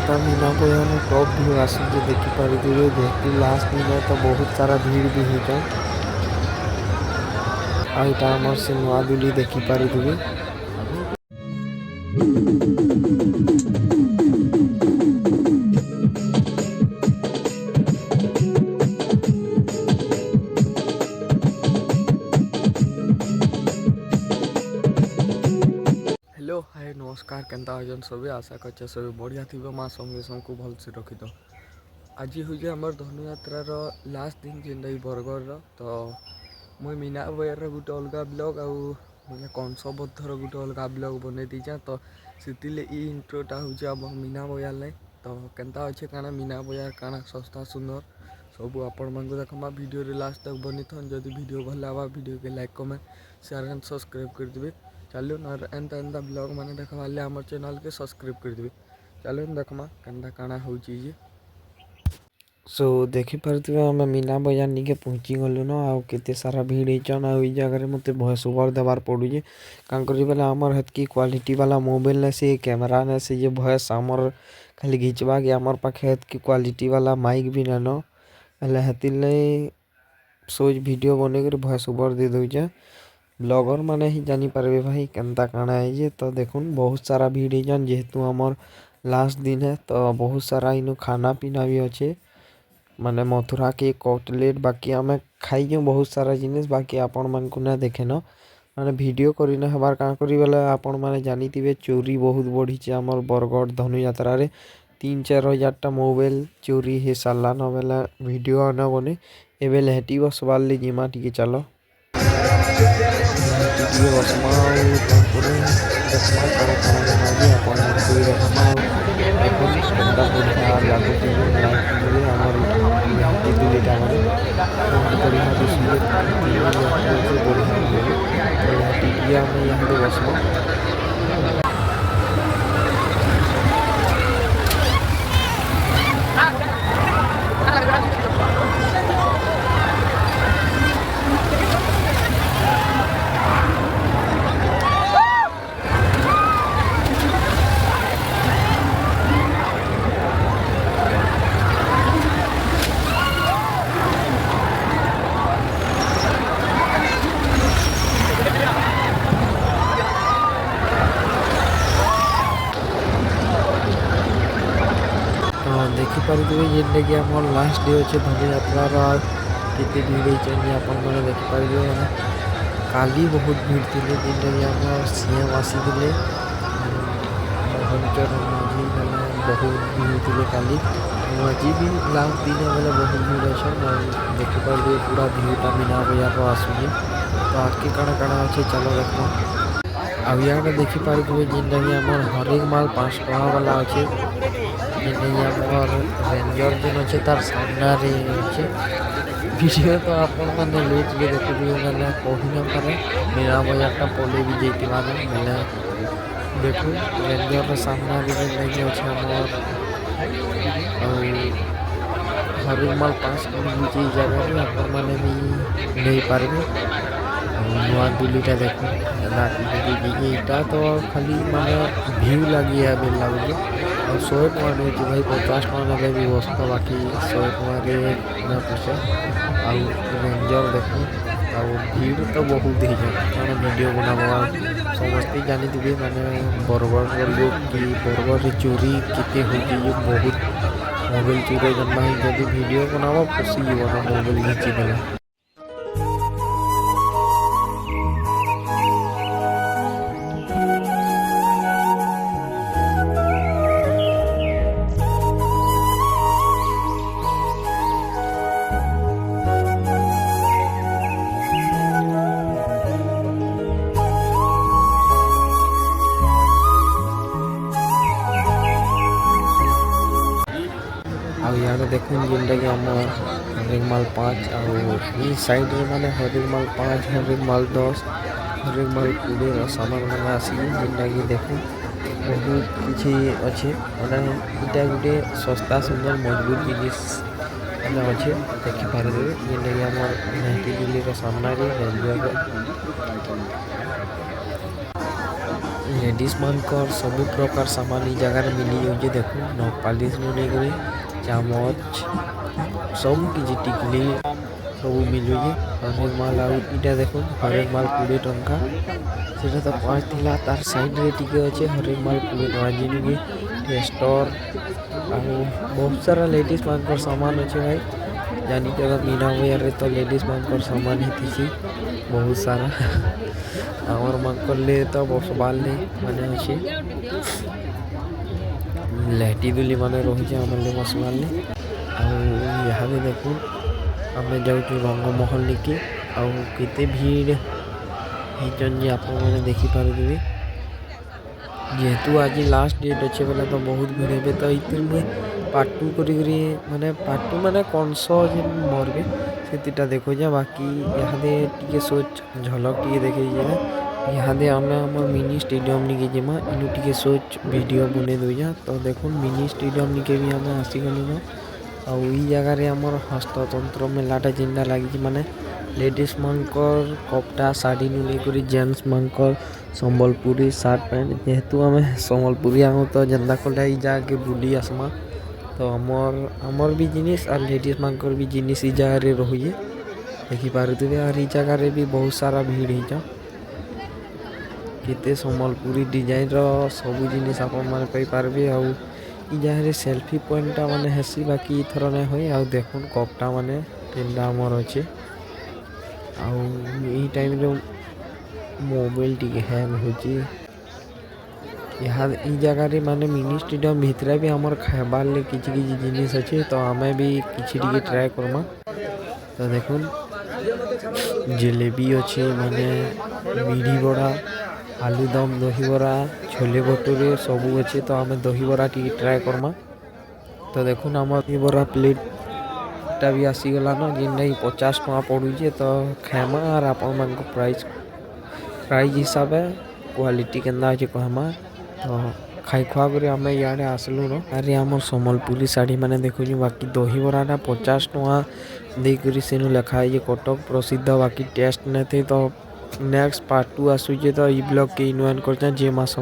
କେନ୍ତା मीना बजार टॉप भीड़ आसूचे देखिपारे जेहेतु लास्ट दिन तो बहुत सारा भीड़ भी होता। आईटा आमर से नुआ दुली देखिपारे। हेलो हाय नमस्कार केन्ता अजन सभी आशा कर सभी बढ़िया थी माँ संगे सबको भलसे रखी तो आज हूँ आमर धनुयात्रार लास्ट दिन जेनटा बरगढ़ तो मुई मीना बजार गोटे अलग ब्लॉग आउ कंसबद्धर गोटे अलग ब्लॉग बन दीचा तो से इंट्रोटा हूँ मीना बजार लाई तो केन्ता अच्छे काना मीना बजार काना सस्ता सुंदर सब आपण मानक देखमा वीडियो रे लास्ट तक बनी थन जदि वीडियो भल लगा वीडियो के like comment share and subscribe कर देबे। चलो ना एंता ब्लॉग मैंने देखा आम चैनल के सब्सक्राइब कर देबे। चलो देखमा केन्ता काना हो चीज सो देखिपे आम मीना बजार निके पहुँची गलु न आउ केते सारा भीड़ होचन आ जगह मत भॉइस ओवर देवार पड़ुचे कान करी बेले आमर हेतकी क्वालिटी वाला मोबाइल ने से कैमरा ने से भॉइस आमर खाली घिचवा के आमर पाखे हेतकी क्वालिटी वाला माइक भी नान हेले हेतिर सोच वीडियो बने कर भॉइस ओवर दे दउचे ब्लॉगर माने ही जानी पारबे भाई केन्ता काना है जे तो देखुन बहुत सारा भीड़ होचन जेहेतु आमर लास्ट दिन है तो बहुत सारा इनु खाना पीना भी अच्छे माने मथुरा के कटलेट बाकी आम खाई बहुत सारा जिनिस बाकी आपण मान को ना देखे न माने वीडियो करी ना हबार का करी बेले आपण माने जानी थिबे चोरी बहुत बढ़ी आमर बरगढ़ धनुयात्रा रे 3-4 हजारटा मोबाइल चोरी हे साला न बेले वीडियो न बने एबेले हेटी बसबार ले जिमा टिके चलो टिके बसमा तारपरे देखमा काना काना बनाबी आपण मान कोई देखमा देखुन केन्ता बढ़िया लागुचे लाइट आमर मेहती दुलीटा माने बढ़िया दिसुले बढ़िया तो टिके आम यहाँ बसमा देखिपारे जेनटा कि आम लास्ट डे अच्छे धनुयात्रार केते भीड़ होती मैंने देखिपारे मैंने काली बहुत भीड़ थी जेनटा कि आम सीएम आसी मोहनचरण माझी मैंने बहुत भीड़ थी काली आज भी लास्ट दिन बेले बहुत भीड़ अच्छे देखिपारे पूरा भीड़टा मीना बजार आसूचे तो आगे काଣା काଣା अच्छे चलो देखो अब यहाँ देखिपारे जेनटा कि आम हरेक माल 5 टका वाला अच्छे रेंजर जो अच्छे तार सामना अच्छे वीडियो तो आपण मैंने लेट के देखिए मैंने कही न पारे मीना बजारटा पले भी जाती मैंने देखो रेंजर सामना अच्छे आमर हर माल 5 टका जगह आपण मैंने भी नहीं पारे नुआ दुलीटा देखो यहाँ तो खाली माने भ्यू लगी है लगे और 100 टका नहीं भाई 50 टका ना भी बसता बाकी 100 टका ना पूछे रेंजर देखो आ भीड़ तो बहुत ही क्या वीडियो बनावा समस्ते जानी थी मैंने बरगढ़ लोग कि बरगढ़ चोरी केते होती बहुत मोबाइल चोरी जन्मा जब वीडियो बनावा खुशी बना मोबाइल घिची देला यहाँ देखो जेनटा कि आम हरेक माल 5 और साइड रे माने हरेक माल 5 हरेक माल 10 हरेक माल 20 सामान मैंने आसी जेनटा कि देखो बहुत किसी अच्छे मैंने इटा गोटे सस्ता सुंदर मजबूत जिनिस अच्छे देखिपारे जेनटा कि आम मेहती दिल्ली सामना रे रेलवे लेडीज मानकर सभी प्रकार सामान ई जगह मिली जाऊे। देखो नपालिश नहीं चामच सब किसी टिकली सब मिलूजे हरेक माल आईटा देखो हरेक माल 20 टंका से तो 5 थिला तार साइड रे टिके अच्छे हरेक माल 20 टंका जिनकी टेस्टर बहुत सारा लेडीज मानकर सामान अच्छे भाई जानी जगह मीना बजार तो लेडीज मानकर सामान ही बहुत सारा आमर मानकर ले तो बसबाल माने अच्छे लाइटी दुली माने रही आम बसबाल यहाँ भी देखो आम जाऊँ रंगमहल निकी आते भीड़ होचन आप देखिपे जेहेतु आज लास्ट डेट अच्छे बोले तो बहुत भीड़ हे तो ये मुझे पार्ट 2 करी माने पार्ट 2 माने कंस जे मरबे से देखो जा बाकी यहाँ टे सोच झलक टे देखे यहाँ आम मिनी स्टेडियम निके जिमा इनु टे सोच वीडियो बने दूजा तो देखो मिनी स्टेडियम निके भी आम आसीगलु आई जगार आमर हस्ततंत्र मेलाटा जिंदा लगी माने लेडीज मानकर कपड़ा साड़ी नु लेकर जेंट्स मानकर संबलपुरी सार्ट पैंट जेहेतु आम संबलपुरी आम तो जेन्दा कले जाके बुली आसमा तो आमर भी जिनिस और लेडीज मानकर भी जिनिस ई जगार रही देखिपे और ई जगार भी बहुत सारा भीड़ हो केते संबलपुरी डिजाइन सब जिनिस आप पारे आउ जहाँ सेल्फी पॉइंटा माने हेसी बाकी थर नहीं हुए आउ देखो कपटा माने तीनटा आमर अच्छे आउ टाइम रे मोबाइल टी हैंग हो यहाँ ई जगह माने मिनी स्टेडियम भितर भी आमर खाबार ले किसी जिनिस अच्छे तो आम भी किसी ट्राए करमा तो देखो जलेबी अच्छे माने मिरी बड़ा आलूदम दहीबरा छोले भटूरे सबू अच्छे तो आम दहीबरा टी ट्राए करमा तो देखो आम दहीबरा प्लेटा भी आसीगला ना जिन 50 टका पड़ूचे तो खामा और आप प्राइस हिसाब क्वालिटी केन्दा अच्छे कहमा तो खाई खुआ कर आम इे आसलु न अरे आम संबलपुरी साड़ी मैंने देखो बाकी दहीबराटा 50 टका देकर सेनु लिखाई कटक प्रसिद्ध बाकी टेस्ट नहीं थे तो नेक्स्ट पार्ट 2 आसूचे तो ई ब्लॉग के इनवाइट करते जे मास